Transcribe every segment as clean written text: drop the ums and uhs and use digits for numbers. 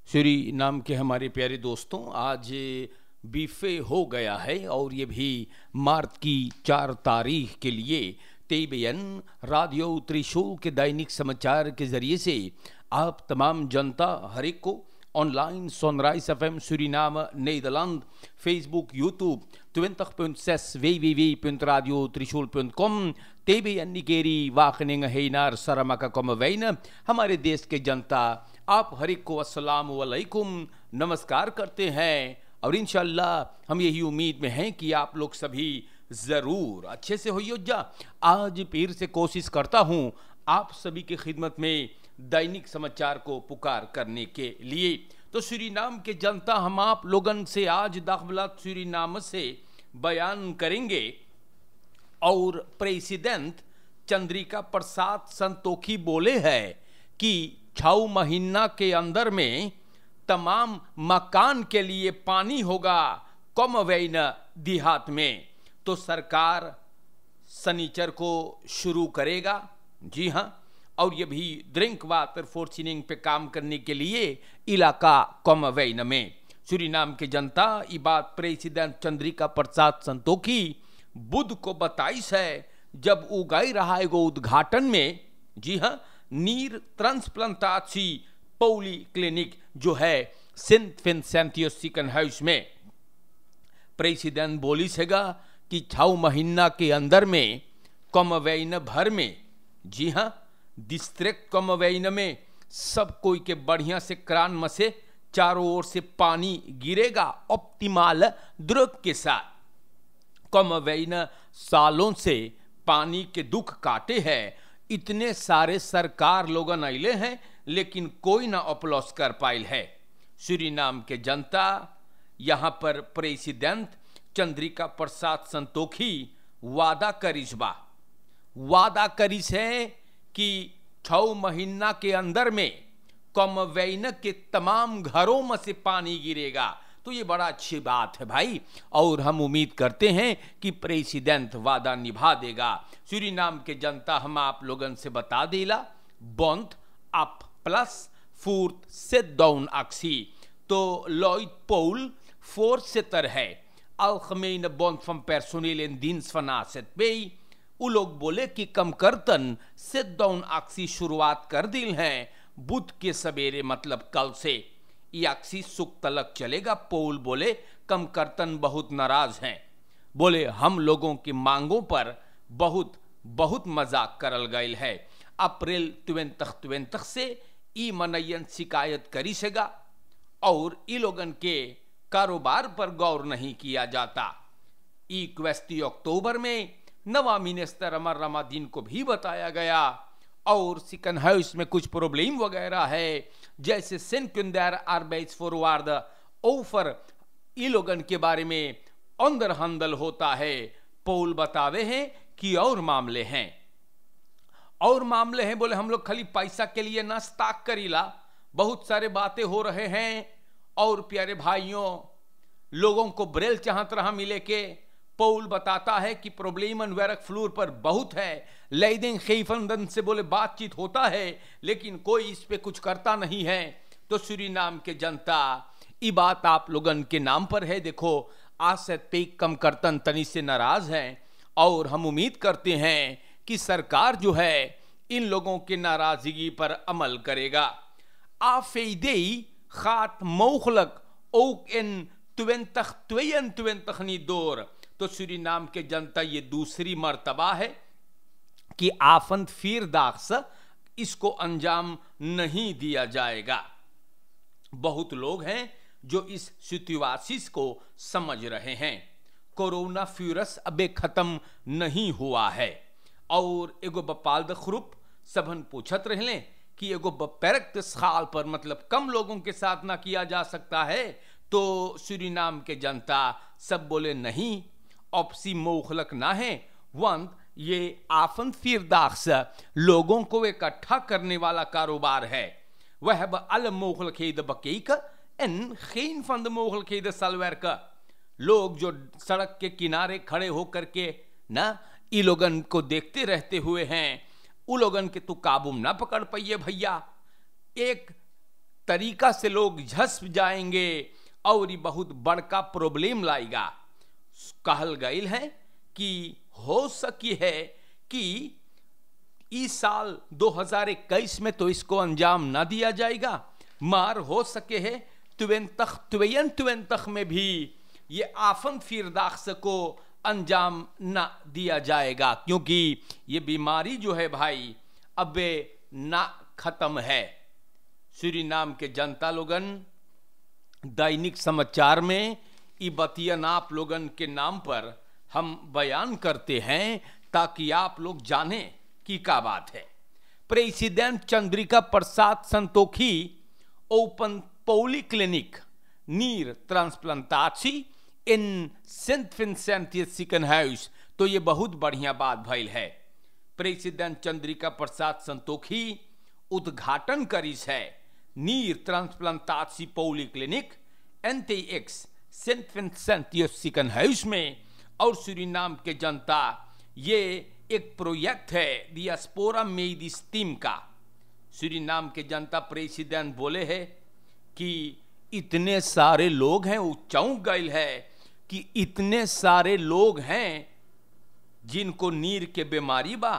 सूरी नाम के हमारे प्यारे दोस्तों, आज बीफे हो गया है और ये भी मार्च की 4 तारीख के लिए तेबेयन रेडियो त्रिशूल के दैनिक समाचार के जरिए से आप तमाम जनता हर एक को online Sunrise FM Suriname Nederland, Facebook, YouTube, 20.6 www.radiotrishul.com, TBN निगेरी वाखनिंग हेनार सरमका कमवैन। हमारे देश के जनता आप हर एक को अस्सलाम वालेकुम नमस्कार करते हैं और इंशाल्लाह हम यही उम्मीद में हैं कि आप लोग सभी ज़रूर अच्छे से होइयो जा। आज फिर से कोशिश करता हूँ आप सभी की खिदमत में दैनिक समाचार को पुकार करने के लिए। तो सूरीनाम के जनता, हम आप लोगन से आज दाखिलात सूरीनाम से बयान करेंगे और प्रेसिडेंट चंद्रिका प्रसाद संतोखी बोले हैं कि 6 महीना के अंदर में तमाम मकान के लिए पानी होगा कमवैन देहात में। तो सरकार सनीचर को शुरू करेगा, जी हाँ, और ये भी ड्रिंक वाटर फोर्सिंग पे काम करने के लिए इलाका कमवैन में। सूरीनाम के जनता ये बात प्रेसिडेंट चंद्रिका प्रसाद संतोखी बुध को बताइस है जब उगाई रहा है उद्घाटन में, जी हाँ, नीर ट्रांसप्लांटाची पौली क्लिनिक जो है सेंट विंसेंटियस सिकन हाउस में। प्रेसिडेंट बोली सेगा कि 6 महीना के अंदर में कमवैन भर में, जी हाँ, डिस्ट्रिक्ट कमवैन में सब कोई के बढ़िया से क्रान में से चारों ओर से पानी गिरेगा ऑप्टिमल द्रुत के साथ। कमवैन सालों से पानी के दुख काटे हैं, इतने सारे सरकार लोगन आइले हैं लेकिन कोई ना अपलॉस कर पाइल है। सूरीनाम के जनता, यहाँ पर प्रेसिडेंट चंद्रिका प्रसाद संतोखी वादा करिस है कि 6 महीना के अंदर में कमवैन के तमाम घरों में से पानी गिरेगा। तो ये बड़ा अच्छी बात है भाई, और हम उम्मीद करते हैं कि प्रेसिडेंट वादा निभा देगा। सूरीनाम के जनता, हम आप लोगन से बता देला bond up plus fourth set down अक्सी तो लॉयड पोल फोर्थ सेटर है algemene bond van personeel in dienst van AZP। वो लोग बोले कि कम करतन सेट डाउन अक्सी शुरुआत कर दी है बुध के सवेरे, मतलब कल से ये अक्सी सुख तलक चलेगा। पोल बोले कम करतन बहुत नाराज हैं, बोले हम लोगों की मांगों पर बहुत मजाक करल गयल है। अप्रैल 2020 से ई मनयन शिकायत करी सेगा और ई लोगन के कारोबार पर गौर नहीं किया जाता। ई क्वेस्टी अक्टूबर में नवा मिनिस्टर अमर रमादीन को भी बताया गया और सिकन हाउस में कुछ प्रॉब्लम वगैरह है, जैसे सेंकुंडर आर्बेट्स फॉरवर्ड ओफर ई लोगन के बारे में अंदर हंदल होता है। पोल बतावे हैं कि और मामले हैं, बोले हम लोग खाली पैसा के लिए नास्ताक करीला, बहुत सारे बातें हो रहे हैं। और प्यारे भाइयों, लोगों को ब्रेल चाहत रहा मिले के। पोल बताता है कि प्रॉब्लम वेरक फ्लोर पर बहुत है, लेकिन खीफंदन से बोले बातचीत होता है लेकिन कोई इस पे कुछ करता नहीं है। तो सूरीनाम के जनता, ये बात आप लोगन के नाम पर है। देखो, आज से पे कम करतन तनी से नाराज हैं और हम उम्मीद करते हैं कि सरकार जो है इन लोगों की नाराजगी पर अमल करेगा। आफेदई खात मोखलक ook in 2022 niet door। तो सूरीनाम के जनता, ये दूसरी मर्तबा है कि आफंद फिरदाख्स इसको अंजाम नहीं दिया जाएगा। बहुत लोग हैं जो इस सिचुएशन को समझ रहे हैं। कोरोना वायरस अबे खत्म नहीं हुआ है और एगो बपाल दखरूप सबन पूछत रहले कि एगो बपेरक्त साल पर, मतलब कम लोगों के साथ ना किया जा सकता है। तो सूरीनाम के जनता सब बोले नहीं, ऑप्सी मोखलक ना है वंद, ये आफन फिरदाख्स लोगों को इकट्ठा करने वाला कारोबार है। वह अल मोखलखेद बकेक N geen van de mogelijkheden zal werken। लोग जो सड़क के किनारे खड़े होकर के ना ई लोगन को देखते रहते हुए हैं, उ लोगन के तू काबू ना पकड़ पाइए भैया। एक तरीका से लोग झस जाएंगे और ये बहुत बड़का प्रॉब्लम लाएगा। कहल गईल है कि हो सकी है कि इस साल 2021 में तो इसको अंजाम ना दिया जाएगा, मार हो सके है तुवेंतख में भी ये आफन फिरदाख्स को अंजाम ना दिया जाएगा, क्योंकि ये बीमारी जो है भाई अब ना खत्म है। सूरीनाम के जनता लोगन दैनिक समाचार में ई बतियन आप लोगन के नाम पर हम बयान करते हैं ताकि आप लोग जाने कि क्या बात है। President Chandrika Prasad Santokhi open polyclinic नीर ट्रांसप्लांटाची इन सेंट विंसेंट सिकनहाउस, तो ये बहुत बढ़िया बात भइल है। प्रेसिडेंट चंद्रिका प्रसाद संतोखी उद्घाटन करीस है नीर ट्रांसप्लांटाची पॉलीक्लिनिक NTX सेंट विंसेंट सिकनहाउस में। और सूरीनाम के जनता ये एक प्रोजेक्ट है डियास्पोरा मेडिस टीम का। सूरीनाम के जनता प्रेसिडेंट बोले है कि इतने सारे लोग हैं, वो चौंक गए है कि इतने सारे लोग हैं जिनको नीर के बीमारी बा,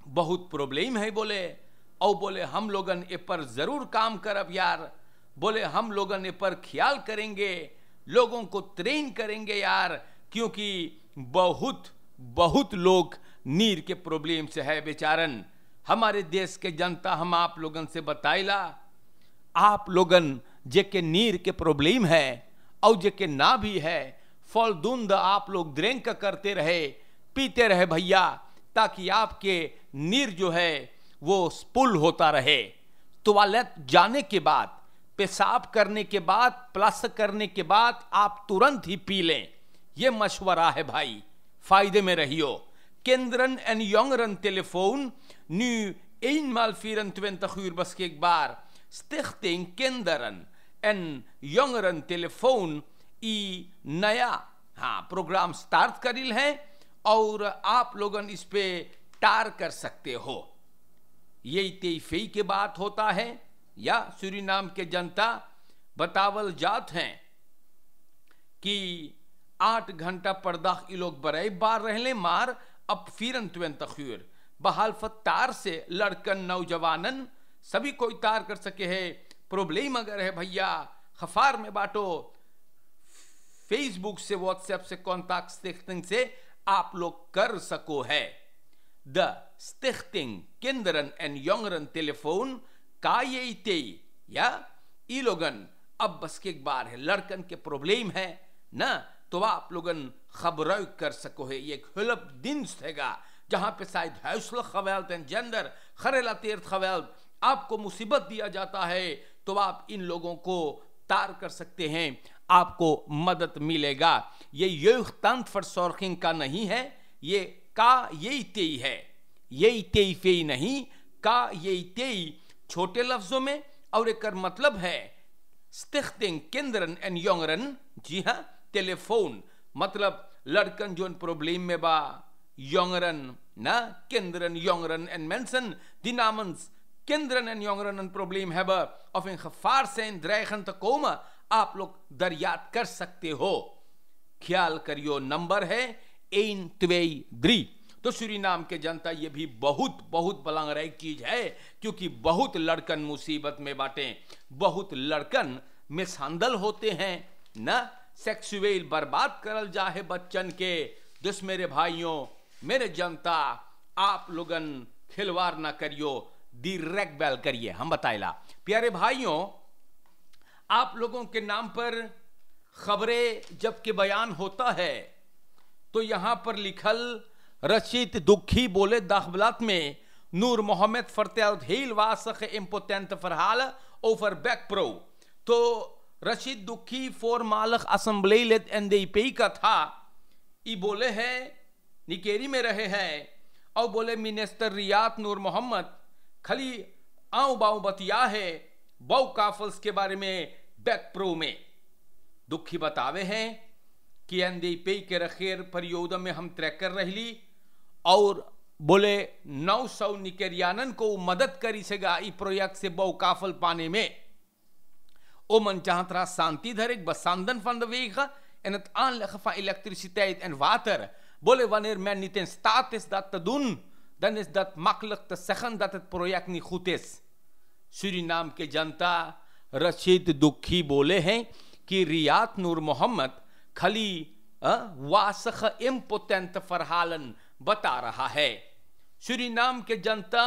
बहुत प्रॉब्लम है बोले। और बोले हम लोगन ए पर जरूर काम करब यार, बोले हम लोगन ए पर ख्याल करेंगे, लोगों को ट्रेन करेंगे यार, क्योंकि बहुत लोग नीर के प्रॉब्लम से है बेचारन। हमारे देश के जनता हम आप लोगन से बताइला, आप लोगन जेके नीर के प्रॉब्लम है और जेके ना भी है, फल धुंध आप लोग ड्रिंक करते रहे, पीते रहे भैया, ताकि आपके नीर जो है वो स्पुल होता रहे। टॉयलेट जाने के बाद, पेशाब करने के बाद, प्लस करने के बाद आप तुरंत ही पी लें, ये मशवरा है भाई, फायदे में रहियो। Kinderen en jongeren telefoon nu eenmaal 24 uur beschikbaar. Stichting Kinderen en Jongeren telefoon ई नया प्रोग्राम स्टार्ट करिल है और आप लोगन इस पे टार कर सकते हो। यही तेईफई के बात होता है या सूरीनाम के जनता बतावल जात हैं कि 8 घंटा पर्दा ये लोग बड़े बार रहले मार अब फिरन तुवें तखीर बहालफत तार से लड़कन नौजवानन सभी कोई तार कर सके है। प्रॉब्लम अगर है भैया खफार में बांटो, फेसबुक से व्हाट्सएप से कॉन्टैक्ट स्टिchting से आप लोग कर सको है। द स्टिchting Kinderen en Jongeren telefoon का ये ते या ई लोगन अब बस के एक बार है लड़कन के प्रॉब्लम है ना, तो आप लोगन खबर कर सको है। ये एक हुलब दिन हैगा जहां पे शायद हौसला खवैल्त एंड जेंडर खरेला तीर्थ खवैल्त आपको मुसीबत दिया जाता है, तो आप इन लोगों को तार कर सकते हैं, आपको मदद मिलेगा। ये Jeugdverzorging का नहीं है, ये का यही तेई है, यही तेई फेई नहीं, का यही तेई छोटे लफ्जों में, और एक मतलब है Stichting Kinderen en Jongeren, जी हाँ टेलीफोन मतलब लड़कन जो प्रॉब्लम में बा, Jongeren ना Kinderen Jongeren en mensen die namens Kinderen en Jongeren een probleem hebben of in gevaar zijn dreigen te komen, आप लोग दरियात कर सकते हो। ख्याल करियो नंबर है 123। तो सूरीनाम के जनता ये भी बहुत बलंगराइक चीज है, क्योंकि बहुत लड़कन मुसीबत में बाटे, बहुत लड़कन मिसहैंडल होते हैं ना, सेक्सुअल बर्बाद करल जाए बच्चन के। जिस मेरे भाइयों मेरे जनता आप लोगन खिलवाड़ ना करियो, डायरेक्ट बेल करिए, हम बताइला। प्यारे भाइयों आप लोगों के नाम पर खबरें जबकि बयान होता है तो यहां पर लिखल रशीद दुखी बोले दाखबलात में नूर Mohammad vertelt heel wazige impotente verhalen over backpro। तो रशीद दुखी voormalig assembleelid NDP का था, ये बोले है निकेरी में रहे हैं और बोले मिनिस्टर रियाद नूर मोहम्मद खाली आऊ बाऊ बतिया है बहु काफल्स के बारे में बैक प्रो में। दुखी बतावे हैं कि एनडीपी के रखेर परियोद में हम ट्रैक कर रही और बोले 900 निकेरियानन को मदद करी सेगा ई प्रोजेक्ट से बहु काफल पाने में o man chantra samtidig bestanden van de wegen en het aanleggen van elektriciteit en water. Bolle, wanneer men niet in staat is dat te doen, dan is dat makkelijk te zeggen dat het project niet goed is. Suriname के जनता रशीद दुखी बोले हैं कि रियात नूर मोहम्मद खाली वासख important verhalen बता रहा है. Suriname के जनता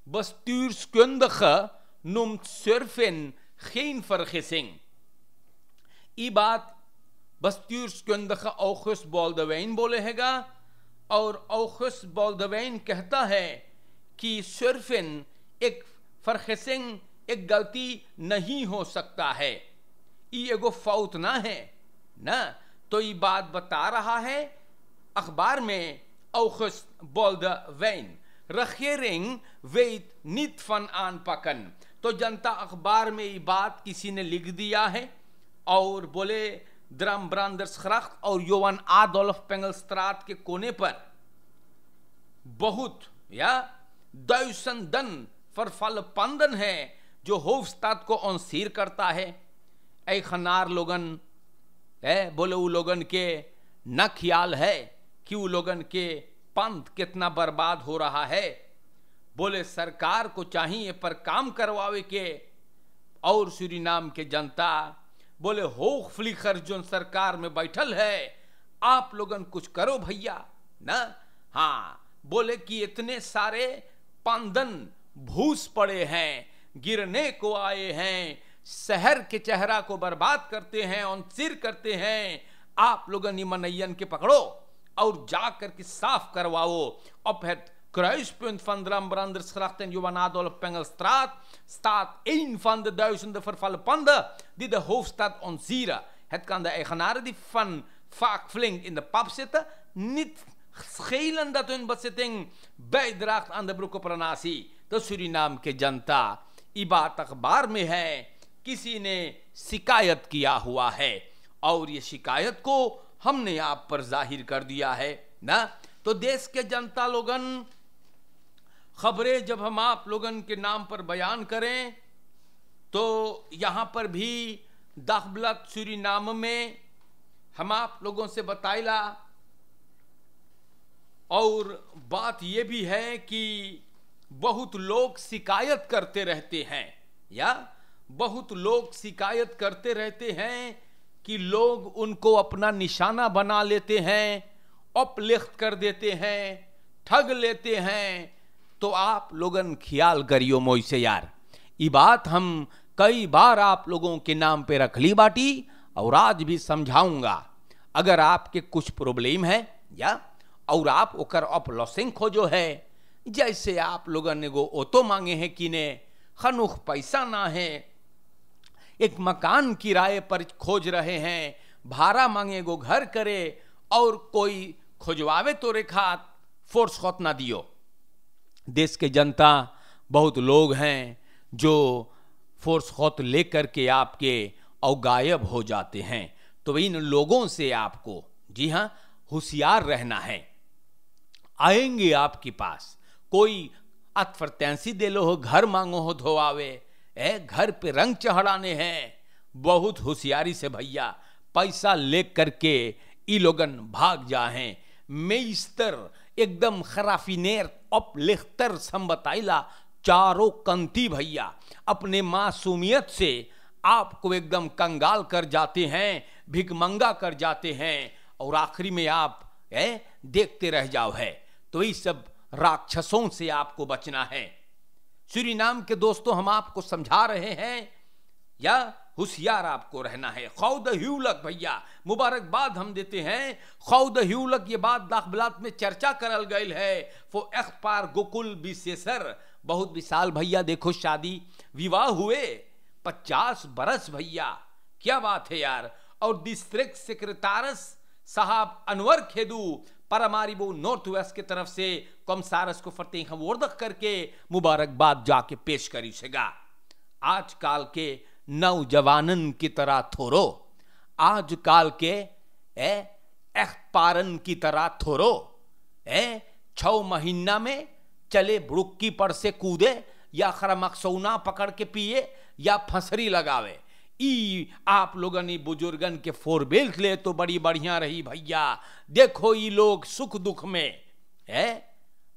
bestuurskundige noemt surfen geen vergissing. ये बात bestuurskundige August Baldwin बोले हैगा और August Baldwin कहता है कि सर्फिन एक vergissing, एक गलती नहीं हो सकता है. ये एगो फाउट ना है ना. तो ये बात बता रहा है अखबार में August Baldwin. Regering weet niet van aanpakken. तो जनता अखबार में ये बात किसी ने लिख दिया है और बोले ड्रम ब्रांडर्सग्राcht और योहान आडोल्फ पेंगलस्ट्राat के कोने पर बहुत या duizenden vervallen panden है जो होफस्टाद को ऑनसीर करता है. ऐखनार लोगन बोले वो लोगन के न ख्याल है कि वो लोगन के पंथ कितना बर्बाद हो रहा है. बोले सरकार को चाहिए पर काम करवावे के. और सूरीनाम के जनता बोले होख फ्लिकर जो सरकार में बैठल है आप लोगन कुछ करो भैया ना. हाँ, बोले कि इतने सारे पांदन भूस पड़े हैं, गिरने को आए हैं, शहर के चेहरा को बर्बाद करते हैं, ऑनसिर करते हैं. आप लोगन मनैयन के पकड़ो और जाकर के साफ करवाओ. Op het kruispunt van Drambranders-gracht en Johan Adolf Pengelstraat staat een van de duizenden vervallen panden die de hoofdstad ontsieren. Het kan de eigenaren die van vaak flink in de pap zitten niet schelen dat hun bezitting bijdraagt aan de broekoperanatie. तो Suriname के जनता ये बात अखबार में है किसी ने शिकायत किया हुआ है और ये शिकायत को हमने आप पर जाहिर कर दिया है ना. तो देश के जनता लोगन खबरें जब हम आप लोगन के नाम पर बयान करें तो यहां पर भी दाखबलत सूरीनाम में हम आप लोगों से बताइला. और बात यह भी है कि बहुत लोग शिकायत करते रहते हैं या बहुत लोग शिकायत करते रहते हैं कि लोग उनको अपना निशाना बना लेते हैं, अपलिफ्ट कर देते हैं, ठग लेते हैं. तो आप लोगन ख्याल करियो मोइसे यार. ये बात हम कई बार आप लोगों के नाम पे रख ली बाटी और आज भी समझाऊंगा. अगर आपके कुछ प्रॉब्लम है या और आप ओकर अपलॉसिंग खोजो है, जैसे आप लोगन ने वो ऑटो मांगे हैं कि ने खनुख पैसा ना है, एक मकान किराए पर खोज रहे हैं, भाड़ा मांगे गो घर करे और कोई खोजवावे तो रेखा फोर्स खोत ना दियो. देश के जनता बहुत लोग हैं जो फोर्स खोत लेकर के आपके और गायब हो जाते हैं. तो इन लोगों से आपको जी हाँ होशियार रहना है. आएंगे आपके पास कोई अतफरतैंसी दे लो हो, घर मांगो हो धोआवे, घर पे रंग चढ़ाने हैं. बहुत होशियारी से भैया पैसा ले करके ई लोगन भाग जाए. मेस्तर एकदम खराफिनेर अपलिख्तर संबताइला चारों कंती भैया अपने मासूमियत से आपको एकदम कंगाल कर जाते हैं, भिकमंगा कर जाते हैं और आखिरी में आप देखते रह जाओ है. तो ये सब राक्षसों से आपको बचना है. सूरीनाम के दोस्तों हम आपको समझा रहे हैं या होशियार आपको रहना है. खौद ह्यूलक भैया मुबारकबाद हम देते हैं. खौद ह्यूलक ये बात दाखबलात में चर्चा करल गई है. वो अखबार गोकुल विशेषर बहुत विशाल भैया देखो शादी विवाह हुए 50 बरस भैया, क्या बात है यार. और डिस्ट्रिक्ट सेक्रेटारस साहब अनवर खेदू परमारिबो नॉर्थ वेस्ट की तरफ से कमसारस को फतेह वर्दक करके मुबारकबाद जाके पेश करी सेगा. आजकल के नौजवानन की तरह थोरो, आजकल के अखबारन की तरह थोरो 6 महीना में चले बुड़ुक्की पर से कूदे या खरमकसौना पकड़ के पिए या फंसरी लगावे। ई आप लोगन ई बुजुर्गन के फोरबेल ले तो बड़ी बढ़िया रही भैया। देखो ई लोग सुख दुख में है,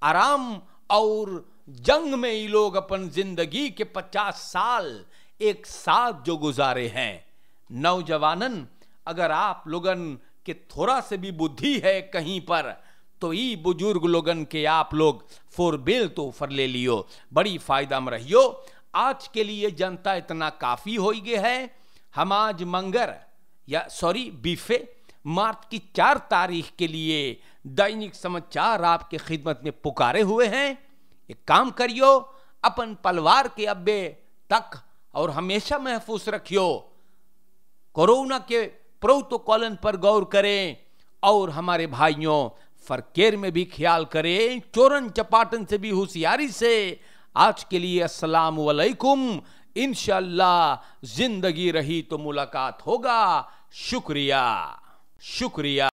आराम और जंग में ई लोग अपन जिंदगी के 50 साल एक साथ जो गुजारे हैं। नौजवानन, अगर आप लोगन के थोड़ा से भी बुद्धि है कहीं पर, तो ई बुजुर्ग लोगन के आप लोग फोरबेल तो फर ले लियो, बड़ी फायदा में रहियो। आज के लिए जनता इतना काफी हो गए है। हम आज मंगर या बीफे मार्च की 4 तारीख के लिए दैनिक समाचार आपके खिदमत में पुकारे हुए हैं। एक काम करियो, अपन परिवार के अब्बे तक और हमेशा महफूज रखियो, कोरोना के प्रोटोकॉल पर गौर करें और हमारे भाइयों फरकेर में भी ख्याल करें, चोरन चपाटन से भी होशियारी से। आज के लिए अस्सलाम वालेकुम। इंशाअल्लाह जिंदगी रही तो मुलाकात होगा। शुक्रिया शुक्रिया।